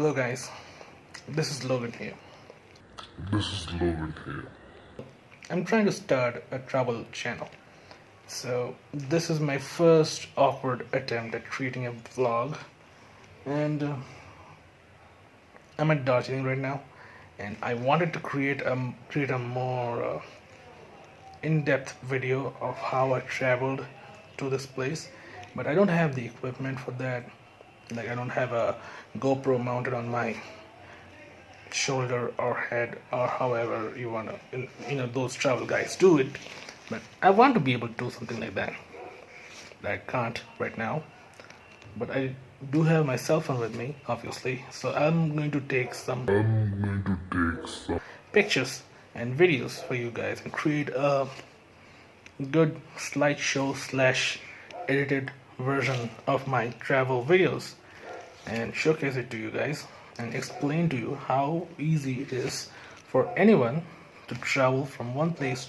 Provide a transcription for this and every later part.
Hello guys, this is Logan here. I'm trying to start a travel channel. So this is my first awkward attempt at creating a vlog, and I'm at Darjeeling right now, and I wanted to create a more in-depth video of how I traveled to this place, but I don't have the equipment for that. Like, I don't have a GoPro mounted on my shoulder or head, or however you want to, those travel guys do it. But I want to be able to do something like that. But I can't right now. But I do have my cell phone with me, obviously. So I'm going to take some pictures and videos for you guys and create a good slideshow / edited version of my travel videos and showcase it to you guys and explain to you how easy it is for anyone to travel from one place,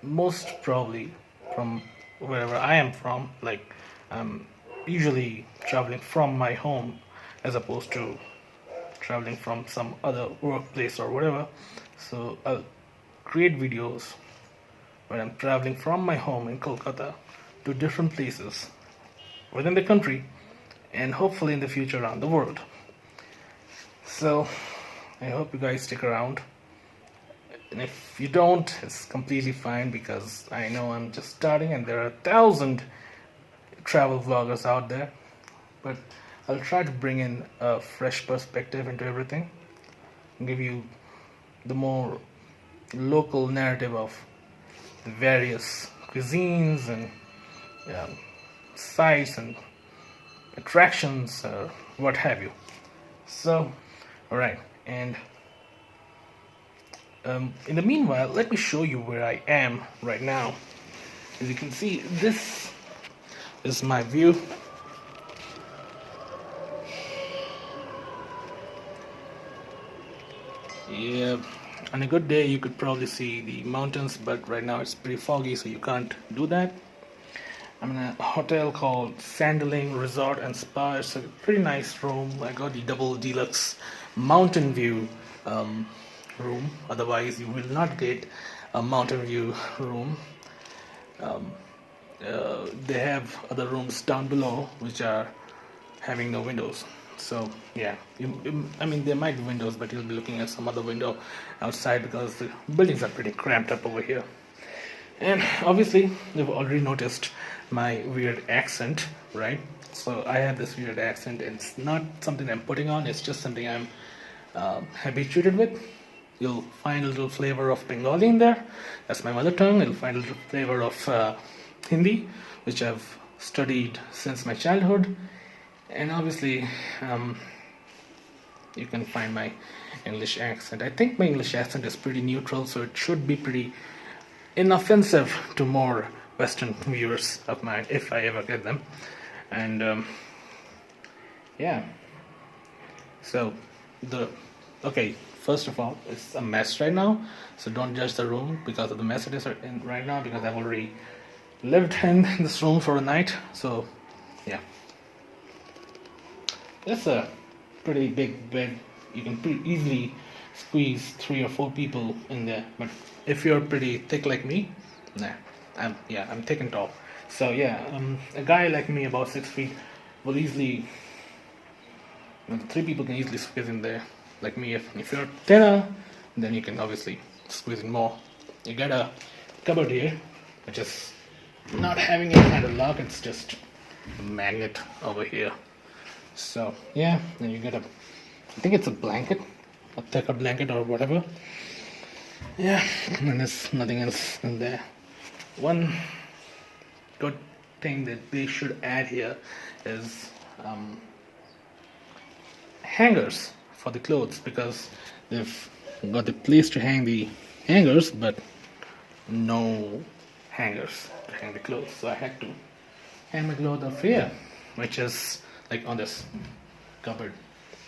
most probably from wherever I am from. Like, I'm usually traveling from my home as opposed to traveling from some other workplace or whatever. So I'll create videos when I'm traveling from my home in Kolkata to different places within the country and hopefully in the future around the world. So I hope you guys stick around, and if you don't, it's completely fine, because I know I'm just starting and there are 1,000 travel vloggers out there. But I'll try to bring in a fresh perspective into everything and give you the more local narrative of the various cuisines and sites and attractions, what have you. So, alright, and in the meanwhile, let me show you where I am right now. As you can see, this is my view. Yeah, on a good day you could probably see the mountains, but right now it's pretty foggy, so you can't do that. I'm in a hotel called Sanderling Resort and Spa. It's a pretty nice room. I got the double deluxe mountain view room. Otherwise, you will not get a mountain view room. They have other rooms down below which are having no windows. So yeah, I mean, there might be windows, but you'll be looking at some other window outside because the buildings are pretty cramped up over here. And obviously, you've already noticed my weird accent, right? So I have this weird accent. It's not something I'm putting on, it's just something I'm habituated with. You'll find a little flavor of Bengali in there. That's my mother tongue. You'll find a little flavor of Hindi, which I've studied since my childhood. And obviously, you can find my English accent. I think my English accent is pretty neutral, so it should be pretty inoffensive to more Western viewers of mine, if I ever get them. And yeah, so okay, first of all, it's a mess right now, so don't judge the room because of the mess it is in right now, because I've already lived in this room for a night. So yeah, it's a pretty big bed. You can pretty easily squeeze 3 or 4 people in there. But if you're pretty thick like me, nah, I'm thick and tall. So yeah, a guy like me about 6 feet will easily, 3 people can easily squeeze in there. Like me, if you're thinner, then you can obviously squeeze in more. You got a cupboard here, which is not having any kind of lock. It's just a magnet over here. So yeah, then you get I think it's a blanket, a thicker blanket or whatever. Yeah, and there's nothing else in there. One good thing that they should add here is hangers for the clothes, because they've got the place to hang the hangers but no hangers to hang the clothes. So I had to hang my clothes up here, which is like on this cupboard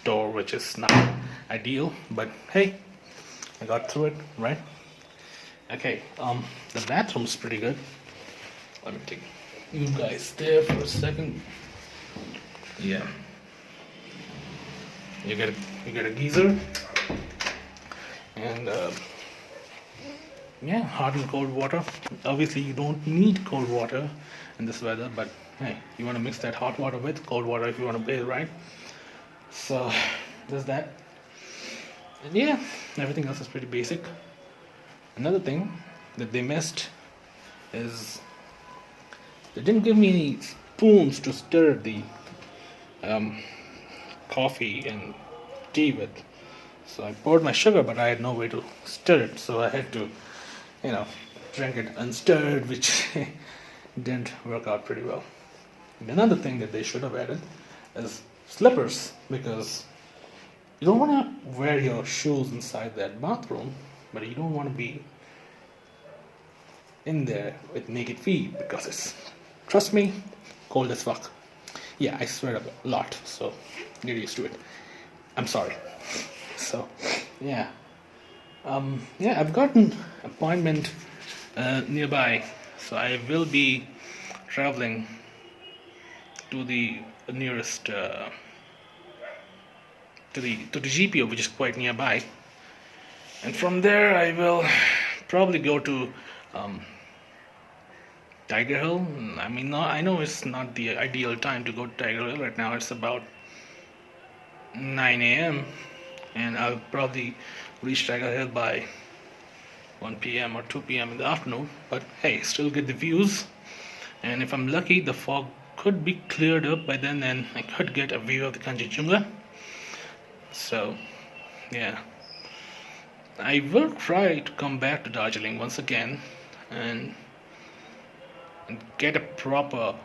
door, which is not ideal, but hey, I got through it, right? Okay, the bathroom's pretty good. Let me take you guys there for a second. Yeah, You get a geyser, and yeah, hot and cold water. Obviously, you don't need cold water in this weather, but hey, you want to mix that hot water with cold water if you want to bathe, right? So there's that. And yeah, everything else is pretty basic. Another thing that they missed is they didn't give me any spoons to stir the coffee and tea with. So I poured my sugar, but I had no way to stir it, so I had to, drink it unstirred, which didn't work out pretty well. And another thing that they should have added is slippers, because you don't want to wear your shoes inside that bathroom, but you don't want to be in there with naked feet, because it's, trust me, cold as fuck. Yeah, I swear a lot, so get used to it. I'm sorry. So, yeah. I've got an appointment nearby, so I will be traveling to the nearest to the GPO, which is quite nearby, and from there I will probably go to Tiger Hill. I mean, no, I know it's not the ideal time to go to Tiger Hill right now. It's about 9 a.m. and I'll probably reach Tiger Hill by 1 p.m. or 2 p.m. in the afternoon. But hey, still get the views. And if I'm lucky, the fog could be cleared up by then, and I could get a view of the Kanchenjunga. So, yeah. I will try to come back to Darjeeling once again and get a proper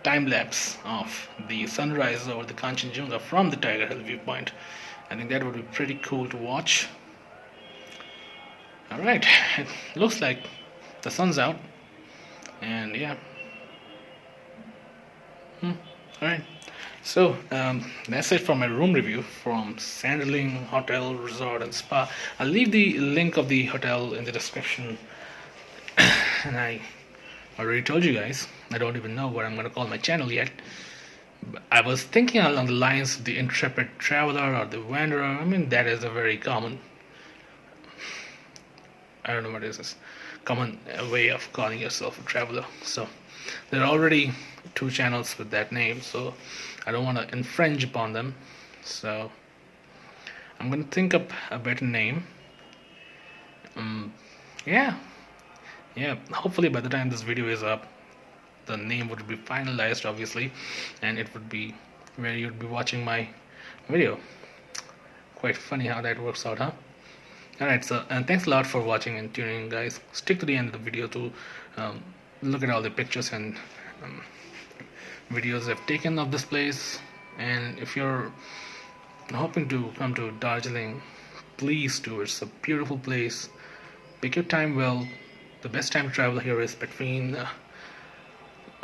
time lapse of the sunrise over the Kanchenjunga from the Tiger Hill viewpoint. I think that would be pretty cool to watch. Alright, it looks like the sun's out, and yeah. Alright, so that's it for my room review from Sanderling Hotel, Resort and Spa. I'll leave the link of the hotel in the description. And I already told you guys, I don't even know what I'm going to call my channel yet. I was thinking along the lines of the intrepid traveler or the wanderer. I mean, that is a very common, I don't know what is this, common way of calling yourself a traveler. So there are already 2 channels with that name, so I don't want to infringe upon them. So I'm going to think up a better name. Yeah, hopefully by the time this video is up, the name would be finalized, obviously, and it would be where you'd be watching my video. Quite funny how that works out, huh? Alright, so and thanks a lot for watching and tuning in, guys. Stick to the end of the video to look at all the pictures and videos I've taken of this place. And if you're hoping to come to Darjeeling, please do. It's a beautiful place. Pick your time well. The best time to travel here is between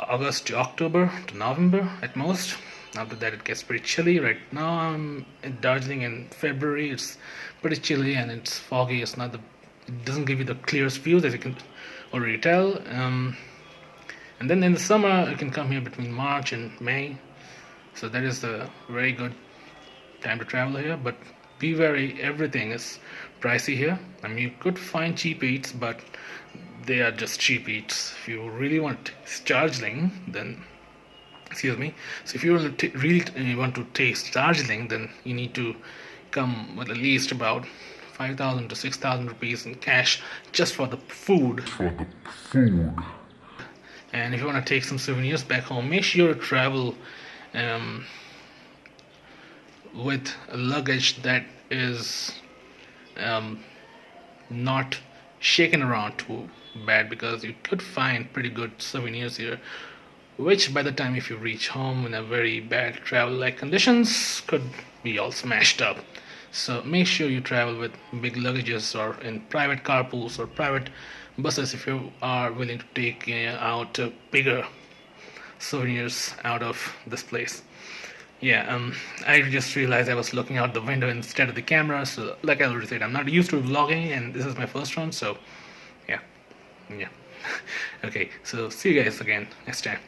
August to October to November at most. After that it gets pretty chilly. Right now I'm in Darjeeling in February. It's pretty chilly and it's foggy. It doesn't give you the clearest views, as you can already tell. And then in the summer you can come here between March and May. So that is a very good time to travel here. But be wary, everything is pricey here. I mean, you could find cheap eats, but they are just cheap eats. If you really want Darjeeling, then so if you really want to taste Darjeeling, then you need to come with at least about 5,000 to 6,000 rupees in cash just for the food. And if you want to take some souvenirs back home, make sure to travel with a luggage that is not shaken around too bad, because you could find pretty good souvenirs here, which by the time if you reach home in a very bad travel like conditions could be all smashed up. So make sure you travel with big luggages or in private carpools or private buses if you are willing to take out bigger souvenirs out of this place. I just realized I was looking out the window instead of the camera. So like I already said, I'm not used to vlogging and this is my first one, so yeah. Okay, so see you guys again next time.